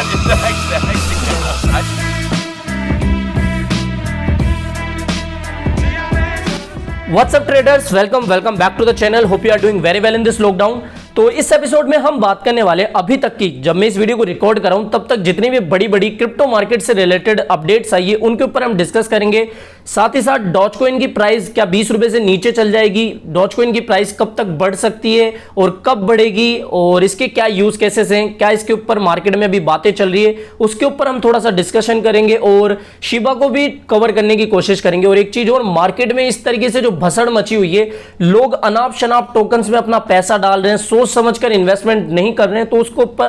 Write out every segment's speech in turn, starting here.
What's up traders, welcome back to the channel. Hope you are doing very well in this lockdown. तो इस episode में हम बात करने वाले अभी तक की, जब मैं इस वीडियो को रिकॉर्ड कर रहा हूं तब तक जितनी भी बड़ी बड़ी क्रिप्टो मार्केट से रिलेटेड अपडेट्स आई है उनके ऊपर हम डिस्कस करेंगे। साथ ही साथ डॉज कॉइन की प्राइस क्या 20 रुपए से नीचे चल जाएगी, डॉज कॉइन की प्राइस कब तक बढ़ सकती है और कब बढ़ेगी, और इसके क्या यूज केसेस हैं, क्या इसके ऊपर मार्केट में अभी बातें चल रही है उसके ऊपर हम थोड़ा सा डिस्कशन करेंगे और शिबा को भी कवर करने की कोशिश करेंगे। और एक चीज और, मार्केट में इस तरीके से जो भसड़ मची हुई है, लोग अनाप शनाप टोकन्स में अपना पैसा डाल रहे हैं, सोच समझकर इन्वेस्टमेंट नहीं कर रहे हैं, तो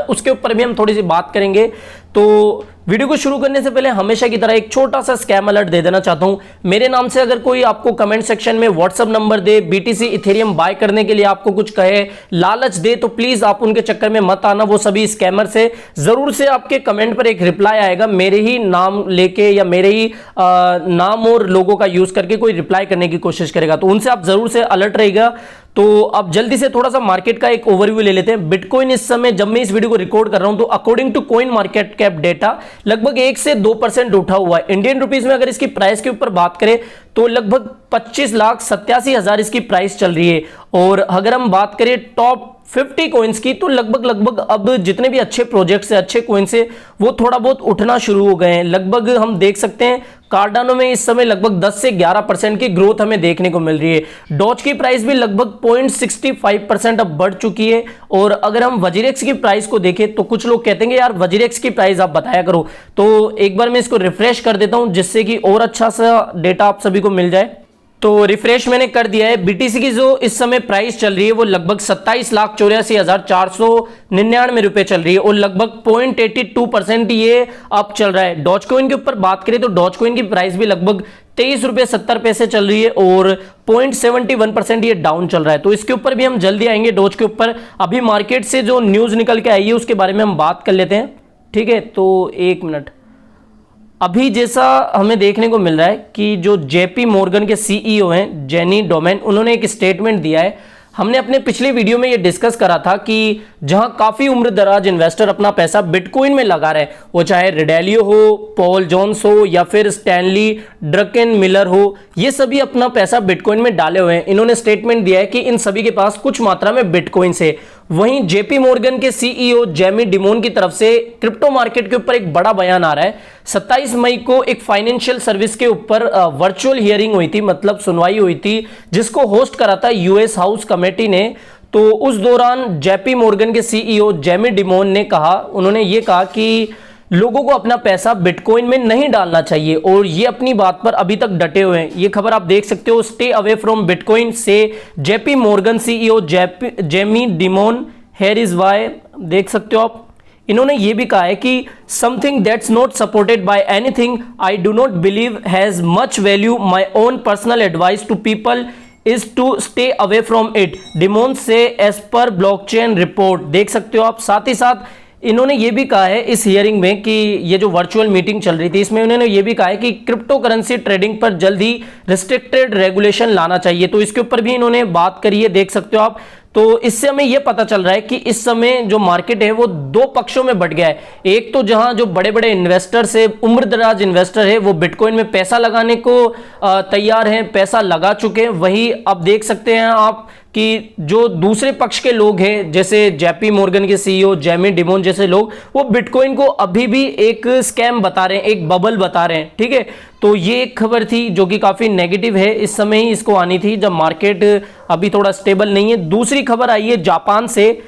उसके ऊपर भी हम थोड़ी सी बात करेंगे। तो वीडियो को शुरू करने से पहले हमेशा की तरह एक छोटा सा स्कैम अलर्ट दे देना चाहता हूं। मेरे नाम से अगर कोई आपको कमेंट सेक्शन में व्हाट्सएप नंबर दे, बीटीसी इथेरियम बाय करने के लिए आपको कुछ कहे, लालच दे, तो प्लीज आप उनके चक्कर में मत आना। वो सभी स्कैमर से जरूर से आपके कमेंट पर एक रिप्लाई आएगा, मेरे ही नाम लेके या मेरे ही नाम और लोगों का यूज करके कोई रिप्लाई करने की कोशिश करेगा, तो उनसे आप जरूर से अलर्ट रहेगा। तो अब जल्दी से थोड़ा सा मार्केट का एक ओवरव्यू ले लेते हैं। बिटकॉइन इस समय जब मैं इस वीडियो को रिकॉर्ड कर रहा हूं तो according to coin market cap data लगभग 1 से 2% उठा हुआ है। इंडियन रुपीस में अगर इसकी प्राइस के ऊपर बात करें तो लगभग 25,87,000 इसकी प्राइस चल रही है। और अगर हम बात करें टॉप 50 कॉइन्स की तो लगभग अब जितने भी अच्छे प्रोजेक्ट्स है, अच्छे कॉइन्स है, वो थोड़ा बहुत उठना शुरू हो गए हैं। लगभग हम देख सकते हैं कार्डानो में इस समय लगभग 10 से 11% की ग्रोथ हमें देखने को मिल रही है। डॉज की प्राइस भी लगभग 0.65% अब बढ़ चुकी है। और अगर हम वजीरेक्स की प्राइस को देखें तो कुछ लोग कहते हैं यार वजीरेक्स की प्राइस आप बताया करो, तो एक बार मैं इसको रिफ्रेश कर देता हूं जिससे कि और अच्छा सा डेटा आप सभी को मिल जाए। तो रिफ्रेश मैंने कर दिया है। बीटीसी की जो इस समय प्राइस चल रही है वो लगभग 27,84,499 रुपए चल रही है और लगभग 0.82% ये अप चल रहा है। डॉज कॉइन के ऊपर बात करें तो डॉज कॉइन की प्राइस भी लगभग 23 रुपए 70 पैसे चल रही है और 0.71% ये डाउन चल रहा है। तो इसके ऊपर भी हम जल्दी आएंगे। डॉज के ऊपर अभी मार्केट से जो न्यूज निकल के आई है उसके बारे में हम बात कर लेते हैं, ठीक है। तो एक मिनट, अभी जैसा हमें देखने को मिल रहा है कि जो जेपी मॉर्गन के सीईओ हैं जेनी डोमेन, उन्होंने एक स्टेटमेंट दिया है। हमने अपने पिछले वीडियो में ये डिस्कस करा था कि जहां काफी उम्र दराज इन्वेस्टर अपना पैसा बिटकॉइन में लगा रहे हैं, वो चाहे रिडेलियो हो, पॉल जोन्स हो या फिर स्टैनली ड्रकेन मिलर हो, ये सभी अपना पैसा बिटकॉइन में डाले हुए हैं। इन्होंने स्टेटमेंट दिया है कि इन सभी के पास कुछ मात्रा में बिटकॉइन है। वहीं जेपी मॉर्गन के सीईओ जेमी डिमोन की तरफ से क्रिप्टो मार्केट के ऊपर एक बड़ा बयान आ रहा है। 27 मई को एक फाइनेंशियल सर्विस के ऊपर वर्चुअल हियरिंग हुई थी, मतलब सुनवाई हुई थी, जिसको होस्ट करा था यूएस हाउस कमेटी ने। तो उस दौरान जेपी मॉर्गन के सीईओ जेमी डिमोन ने कहा, उन्होंने ये कहा कि लोगों को अपना पैसा बिटकॉइन में नहीं डालना चाहिए और ये अपनी बात पर अभी तक डटे हुए हैं। ये खबर आप देख सकते हो, स्टे अवे फ्रॉम बिटकॉइन से JP Morgan CEO Jamie demon, here is why, देख सकते हो आप। इन्होंने ये भी कहा है कि something that's not supported by anything I do not believe has much value, my own personal advice to people is to stay away from it, डिमोन से एज पर ब्लॉकचेन रिपोर्ट, देख सकते हो आप। साथ ही साथ इन्होंने ये भी कहा है इस हियरिंग में कि ये जो वर्चुअल मीटिंग चल रही थी इसमें उन्होंने ये भी कहा है कि क्रिप्टो करेंसी ट्रेडिंग पर जल्द ही रिस्ट्रिक्टेड रेगुलेशन लाना चाहिए। तो इसके ऊपर भी इन्होंने बात करी है, देख सकते हो आप। तो इससे हमें यह पता चल रहा है कि इस समय जो मार्केट है वो दो पक्षों में बट गया है। एक तो जहां जो बड़े बड़े इन्वेस्टर्स है, उम्रदराज इन्वेस्टर है, वो बिटकॉइन में पैसा लगाने को तैयार हैं, पैसा लगा चुके हैं। वहीं अब देख सकते हैं आप कि जो दूसरे पक्ष के लोग हैं, जैसे जेपी मॉर्गन के सीईओ जेमी डिमोन जैसे लोग, वो बिटकॉइन को अभी भी एक स्कैम बता रहे हैं, एक बबल बता रहे हैं, ठीक है। तो ये एक खबर थी जो कि काफी नेगेटिव है, इस समय ही इसको आनी थी जब मार्केट अभी थोड़ा स्टेबल नहीं है। दूसरी खबर आई है जापान से।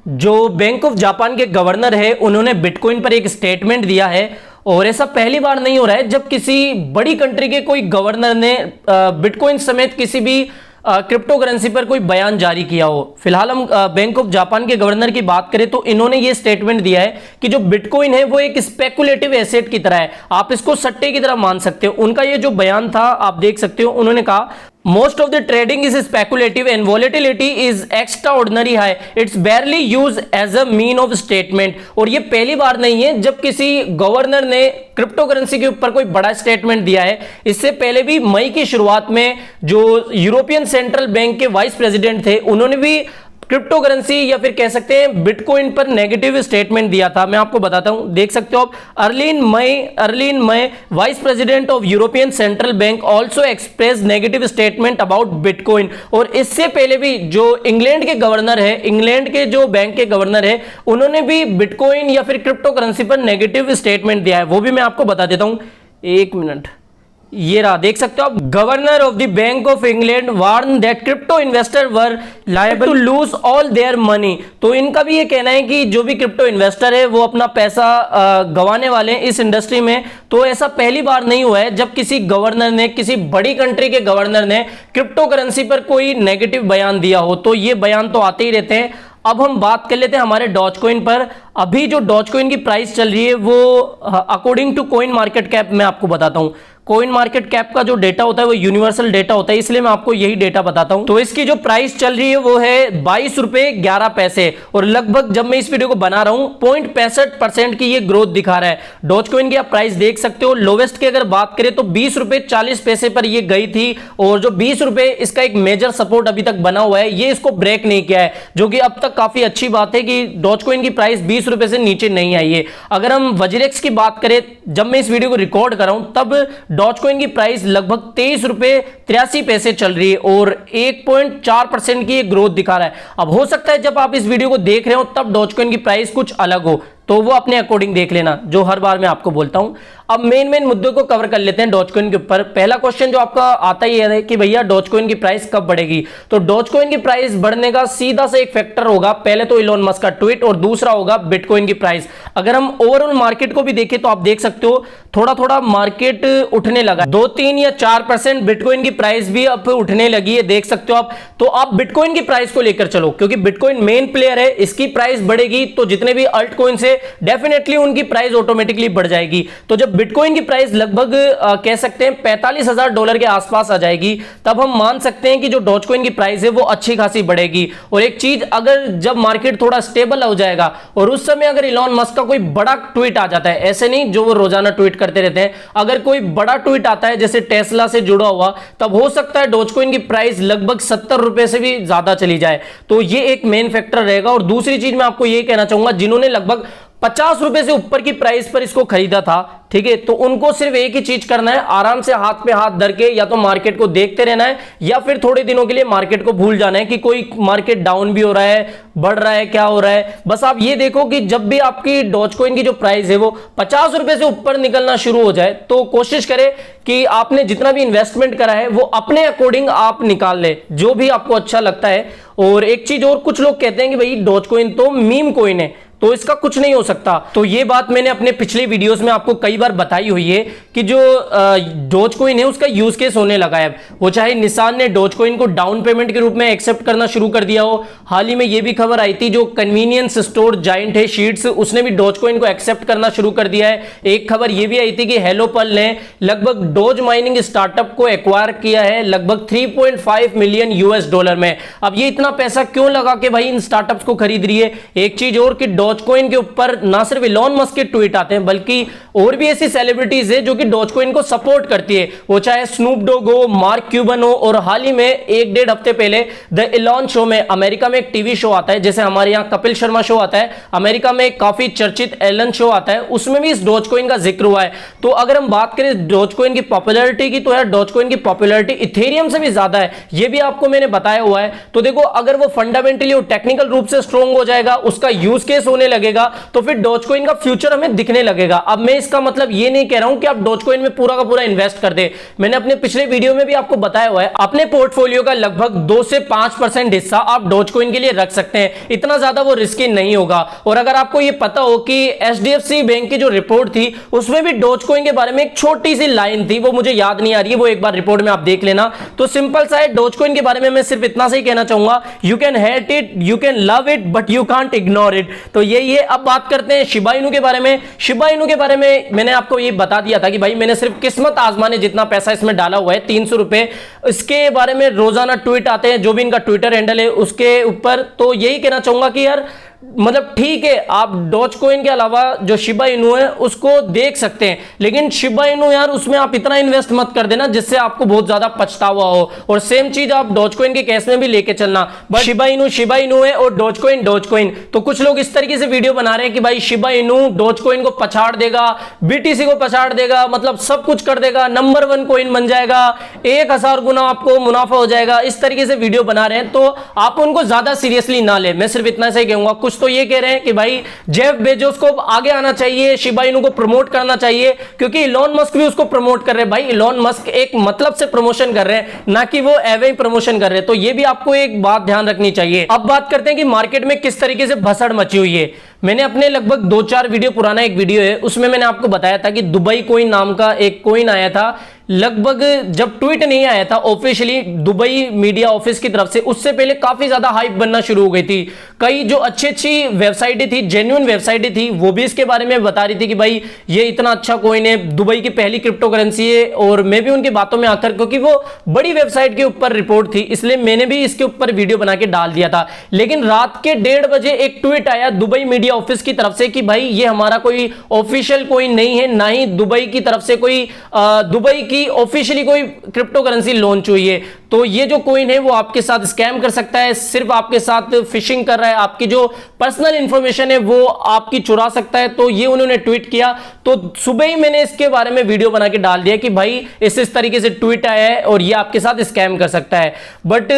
जो बैंक ऑफ जापान के गवर्नर है उन्होंने बिटकॉइन पर एक स्टेटमेंट दिया है और ऐसा पहली बार नहीं हो रहा है जब किसी बड़ी कंट्री के कोई गवर्नर ने बिटकॉइन समेत किसी भी क्रिप्टो करेंसी पर कोई बयान जारी किया हो। फिलहाल हम बैंक ऑफ जापान के गवर्नर की बात करें तो इन्होंने ये स्टेटमेंट दिया है कि जो बिटकॉइन है वो एक स्पेकुलेटिव एसेट की तरह है, आप इसको सट्टे की तरह मान सकते हो। उनका ये जो बयान था आप देख सकते हो, उन्होंने कहा Most of the trading is speculative and volatility is extraordinary high. It's barely used as a mean of statement. और ये पहली बार नहीं है जब किसी गवर्नर ने क्रिप्टो करेंसी के ऊपर कोई बड़ा स्टेटमेंट दिया है। इससे पहले भी मई की शुरुआत में जो यूरोपियन सेंट्रल बैंक के वाइस प्रेसिडेंट थे उन्होंने भी क्रिप्टो करेंसी या फिर कह सकते हैं बिटकॉइन पर नेगेटिव स्टेटमेंट दिया था। मैं आपको बताता हूं, देख सकते हो आप, early in May vice president of European central bank also express negative statement about bitcoin. और इससे पहले भी जो इंग्लैंड के गवर्नर है, इंग्लैंड के जो बैंक के गवर्नर है, उन्होंने भी बिटकॉइन या फिर क्रिप्टो करेंसी पर नेगेटिव स्टेटमेंट दिया है। वो भी मैं आपको बता देता हूं, एक मिनट, ये रहा, देख सकते हो आप। Governor of the Bank of England warn that crypto investor were liable to lose all their money. तो इनका भी ये कहना है कि जो भी क्रिप्टो इन्वेस्टर है वो अपना पैसा गंवाने वाले हैं इस इंडस्ट्री में। तो ऐसा पहली बार नहीं हुआ है जब किसी गवर्नर ने, किसी बड़ी कंट्री के गवर्नर ने क्रिप्टो करेंसी पर कोई नेगेटिव बयान दिया हो। तो ये बयान तो आते ही रहते हैं। अब हम बात कर लेते हैं हमारे डॉजकॉइन पर। अभी जो डॉजकॉइन की प्राइस चल रही है वो according to coin market cap, मैं आपको बताता हूं, कॉइन मार्केट कैप का जो डेटा होता है वो यूनिवर्सल डेटा होता है, इसलिए मैं आपको यही डेटा बताता हूं। तो इसकी जो प्राइस चल रही है वो है 22 रुपए 11 पैसे, और लगभग जब मैं इस वीडियो को बना रहा हूं 0.65% की ये ग्रोथ दिखा रहा है। डॉजकॉइन की आप प्राइस देख सकते हो, लोवेस्ट की अगर बात करें तो 20 रुपए 40 पैसे पर ये गई थी, और जो 20 रुपए इसका एक मेजर सपोर्ट अभी तक बना हुआ है, ये इसको ब्रेक नहीं किया है, जो कि अब तक काफी अच्छी बात है कि डॉजकॉइन की प्राइस 20 रुपए से नीचे नहीं आई है। अगर हम वज्रेक्स की बात करें, जब मैं इस वीडियो को रिकॉर्ड कर रहा हूं तब डॉजकॉइन की प्राइस लगभग 23 रुपए 83 पैसे चल रही है, और 1.4% की ग्रोथ दिखा रहा है। अब हो सकता है जब आप इस वीडियो को देख रहे हो तब डॉजकॉइन की प्राइस कुछ अलग हो, तो वो अपने अकॉर्डिंग देख लेना, जो हर बार मैं आपको बोलता हूं। अब मेन मुद्दों को कवर कर लेते हैं डॉजकॉइन के ऊपर। पहला क्वेश्चन जो आपका आता ही है कि भैया डॉजकॉइन की प्राइस कब बढ़ेगी। तो डॉजकॉइन की प्राइस बढ़ने का सीधा से एक फैक्टर होगा, पहले तो इलोन मस्क का ट्वीट, और दूसरा होगा बिटकॉइन की प्राइस। अगर हम ओवरऑल मार्केट को भी देखें तो आप देख सकते हो थोड़ा थोड़ा मार्केट उठने लगा, 2-3 या 4% बिटकॉइन की प्राइस भी अब उठने लगी है, देख सकते हो आप। तो आप बिटकॉइन की प्राइस को लेकर चलो, क्योंकि बिटकॉइन मेन प्लेयर है, इसकी प्राइस बढ़ेगी तो जितने भी अल्ट कॉइन है डेफिनेटली उनकी प्राइस ऑटोमेटिकली बढ़ जाएगी। तो जब बिटकॉइन की प्राइस लगभग कह सकते हैं $45,000 के आसपास आ जाएगी, तब हम मान सकते हैं कि जो डॉजकॉइन की प्राइस है वो अच्छी खासी बढ़ेगी। और एक चीज, अगर जब मार्केट थोड़ा स्टेबल हो जाएगा और उस समय अगर इलॉन मस्क का कोई बड़ा ट्वीट आ जाता है, ऐसे नहीं जो वो रोजाना ट्वीट करते रहते हैं, अगर कोई बड़ा ट्वीट आता है जैसे टेस्ला से जुड़ा हुआ, तब हो सकता है डॉजकॉइन की प्राइस लगभग 70 रुपए से भी ज्यादा चली जाए। तो ये एक मेन फैक्टर रहेगा। और दूसरी चीज मैं आपको ये कहना चाहूंगा, जिन्होंने लगभग 50 रुपए से ऊपर की प्राइस पर इसको खरीदा था, ठीक है, तो उनको सिर्फ एक ही चीज करना है, आराम से हाथ पे हाथ धर के या तो मार्केट को देखते रहना है, या फिर थोड़े दिनों के लिए मार्केट को भूल जाना है कि कोई मार्केट डाउन भी हो रहा है, बढ़ रहा है, क्या हो रहा है। बस आप ये देखो कि जब भी आपकी डॉजकॉइन की जो प्राइस है वो 50 रुपए से ऊपर निकलना शुरू हो जाए, तो कोशिश करें कि आपने जितना भी इन्वेस्टमेंट करा है वो अपने अकॉर्डिंग आप निकाल ले, जो भी आपको अच्छा लगता है। और एक चीज और, कुछ लोग कहते हैं कि भाई डॉजकॉइन तो मीम कॉइन है, तो इसका कुछ नहीं हो सकता। तो ये बात मैंने अपने पिछले वीडियोस में आपको कई बार बताई हुई है कि जो डॉजकॉइन है उसका यूज केस होने लगा है। वो चाहे निसान ने डॉजकॉइन को डाउन पेमेंट के रूप में एक्सेप्ट करना शुरू कर दिया हो, हाल ही में ये भी खबर आई थी जो कन्वीनियंस स्टोर जायंट है शीट्स, उसने भी डॉजकॉइन को एक्सेप्ट करना शुरू कर दिया है। एक खबर ये भी आई थी कि हेलोपल ने लगभग डॉज माइनिंग स्टार्टअप को एक्वायर किया है लगभग $3.5 मिलियन US में। अब ये इतना पैसा क्यों लगा के भाई इन स्टार्टअप्स को खरीद रही है। एक चीज और कि डॉजकॉइन के ऊपर ना सिर्फ इलॉन मस्क के ट्वीट आते हैं, बल्कि और भी ऐसी सेलिब्रिटीज है जो कि डॉजकॉइन को सपोर्ट करती है, वो चाहे स्नूप डॉग हो, मार्क क्यूबन हो, और हाल ही में 1-1.5 हफ्ते पहले द इलॉन शो में, अमेरिका में एक टीवी शो आता है, जैसे हमारे यहाँ कपिल शर्मा शो आता है, अमेरिका में काफी चर्चित एलन शो आता है, उसमें भी इस डॉजकॉइन का जिक्र हुआ है। तो अगर हम बात करें डॉजकॉइन की पॉपुलैरिटी की, तो यार डॉजकॉइन की पॉपुलैरिटी इथेरियम से भी ज्यादा है, ये भी आपको मैंने बताया हुआ है। तो देखो, अगर वो फंडामेंटली और टेक्निकल रूप से स्ट्रॉन्ग हो जाएगा, उसका यूज केस होने लगेगा, तो फिर डॉजकॉइन का फ्यूचर हमें दिखने लगेगा। अब मैं इसका मतलब ये नहीं कह रहा हूं कि आप डॉजकॉइन में पूरा का पूरा इन्वेस्ट कर दे। मैंने अपने पिछले वीडियो में भी आपको बताया हुआ है, अपने पोर्टफोलियो का लगभग 2 से 5% हिस्सा आप डॉजकॉइन के लिए रख सकते हैं, इतना ज्यादा वो रिस्की नहीं होगा। और अगर आपको ये पता हो कि HDFC बैंक की जो रिपोर्ट थी उसमें भी डॉजकॉइन के बारे में एक छोटी सी लाइन थी, वो मुझे याद नहीं आ रही है, वो एक बार रिपोर्ट में आप देख लेना। तो सिंपल सा है, डॉजकॉइन के बारे में मैं सिर्फ इतना से ही कहना चाहूंगा, you can hate it, you can love it, but you can't ignore it. तो यही है। अब बात करते हैं शिबा इनू के बारे में। शिबा इनू के बारे में मैंने आपको ये बता दिया था कि भाई मैंने सिर्फ किस्मत आजमाने जितना पैसा इसमें डाला हुआ है, 300 रुपए। इसके बारे में रोजाना ट्वीट आते हैं, जो भी इनका ट्विटर हैंडल है उसके ऊपर। तो यही कहना चाहूंगा कि यार मतलब ठीक है, आप डॉज कॉइन के अलावा जो शिबा इनू है उसको देख सकते हैं, लेकिन शिबा इनू यार उसमें आप इतना इन्वेस्ट मत कर देना जिससे आपको बहुत ज्यादा पछतावा हो। और सेम चीज आप डॉज कॉइन के केस में भी लेके चलना। बट शिबा इनू है और डॉज कॉइन। तो कुछ लोग इस तरीके से वीडियो बना रहे हैं कि भाई शिबा इनू डॉज कॉइन को पछाड़ देगा, बीटीसी को पछाड़ देगा, मतलब सब कुछ कर देगा, नंबर 1 कॉइन बन जाएगा, 1000 गुना आपको मुनाफा हो जाएगा। इस तरीके से वीडियो बना रहे हैं, तो आप उनको ज्यादा सीरियसली ना ले। मैं सिर्फ इतना से कहूंगा, कुछ तो ये कह रहे हैं कि भाई जेफ बेजोस को आगे आना चाहिए, शिबा इनू को प्रमोट करना चाहिए, क्योंकि इलॉन मस्क भी उसको प्रमोट कर रहे हैं। भाई इलॉन मस्क एक मतलब से प्रमोशन कर रहे हैं, ना कि वो एवे ही प्रमोशन कर रहे हैं। तो ये भी आपको एक बात ध्यान रखनी चाहिए। अब बात करते हैं कि मार्केट में किस तरीके से भसड़ मची हुई है। मैंने अपने लगभग 2-4 वीडियो पुराना एक वीडियो है, उसमें मैंने आपको बताया था कि दुबई कॉइन नाम का एक कॉइन आया था। लगभग जब ट्वीट नहीं आया था ऑफिशियली दुबई मीडिया ऑफिस की तरफ से, उससे पहले काफी ज्यादा हाइप बनना शुरू हो गई थी। कई जो अच्छी वेबसाइटें थी, जेन्युइन वेबसाइटें थी, वो भी इसके बारे में बता रही थी कि भाई ये इतना अच्छा कॉइन है, दुबई की पहली क्रिप्टो करेंसी है। और मैं भी उनकी बातों में आकर, क्योंकि वो बड़ी वेबसाइट के ऊपर रिपोर्ट थी, इसलिए मैंने भी इसके ऊपर वीडियो बना के डाल दिया था। लेकिन रात के 1:30 बजे एक ट्वीट आया दुबई मीडिया ऑफिस की तरफ से कि भाई ये हमारा कोई ऑफिशियल कॉइन नहीं है, ना ही दुबई की तरफ से कोई दुबई की ऑफिशियली कोई क्रिप्टो करेंसी लॉन्च हुई है। तो ये जो कॉइन है वो आपके साथ स्कैम कर सकता है, सिर्फ आपके साथ फिशिंग कर रहा है, आपकी जो पर्सनल इंफॉर्मेशन है वो आपकी चुरा सकता है। तो ये उन्होंने ट्वीट किया, तो सुबह ही मैंने इसके बारे में वीडियो बना के डाल दिया कि भाई इस तरीके से ट्वीट आया है और ये आपके साथ स्कैम कर सकता है। बट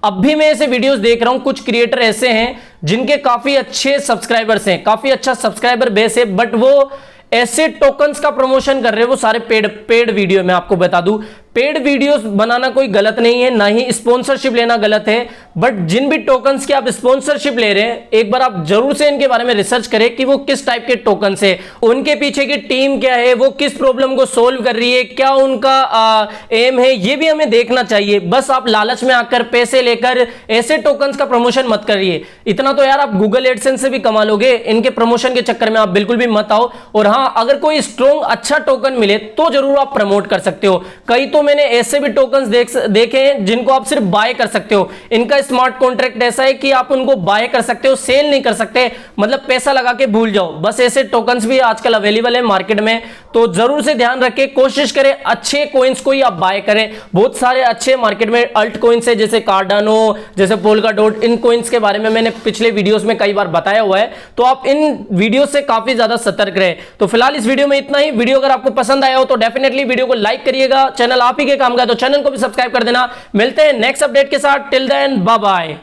अब भी मैं ऐसे वीडियोस देख रहा हूं, कुछ क्रिएटर ऐसे हैं जिनके काफी अच्छे सब्सक्राइबर्स हैं, काफी अच्छा सब्सक्राइबर बेस है, बट वो ऐसे टोकन्स का प्रमोशन कर रहे हैं। वो सारे पेड वीडियो, मैं आपको बता दूं, पेड वीडियोस बनाना कोई गलत नहीं है, ना ही स्पॉन्सरशिप लेना गलत है। बट जिन भी टोकन्स की आप स्पॉन्सरशिप ले रहे हैं, एक बार आप जरूर से इनके बारे में रिसर्च करें कि वो किस टाइप के टोकन्स है, उनके पीछे की टीम क्या है, वो किस प्रॉब्लम को सोल्व कर रही है, क्या उनका एम है, ये भी हमें देखना चाहिए। बस आप लालच में आकर पैसे लेकर ऐसे टोकन्स का प्रमोशन मत करिए। इतना तो यार आप गूगल एडसेंस से भी कमा लोगे, इनके प्रमोशन के चक्कर में आप बिल्कुल भी मत आओ। और हाँ, अगर कोई स्ट्रॉन्ग अच्छा टोकन मिले तो जरूर आप प्रमोट कर सकते हो। कई तो मैंने ऐसे भी टोकन्स देखे हैं जिनको आप सिर्फ बाय कर सकते हो। इनका स्मार्ट कॉन्ट्रैक्ट ऐसा है कि आप उनको बाय कर सकते हो, सेल नहीं कर सकते, मतलब पैसा लगा के भूल जाओ। बस ऐसे टोकन्स भी आजकल अवेलेबल है मार्केट में, तो जरूर से ध्यान रखें, कोशिश करें अच्छे कॉइन्स को ही आप बाय करें। बहुत सारे अच्छे मार्केट में अल्ट कॉइन्स है, जैसे कार्डानो, जैसे पोल्काडॉट, इन कॉइन्स के बारे में मैंने पिछले वीडियोस में कई बार बताया हुआ है, तो आप इन वीडियो से काफी ज्यादा सतर्क रहे। तो फिलहाल इस वीडियो में इतना ही। वीडियो अगर आपको पसंद आया हो तो डेफिनेटली वीडियो को लाइक करिएगा, चैनल आप ही के काम का, तो चैनल को भी सब्सक्राइब कर देना। मिलते हैं नेक्स्ट अपडेट के साथ, टिल देन बाय बाय।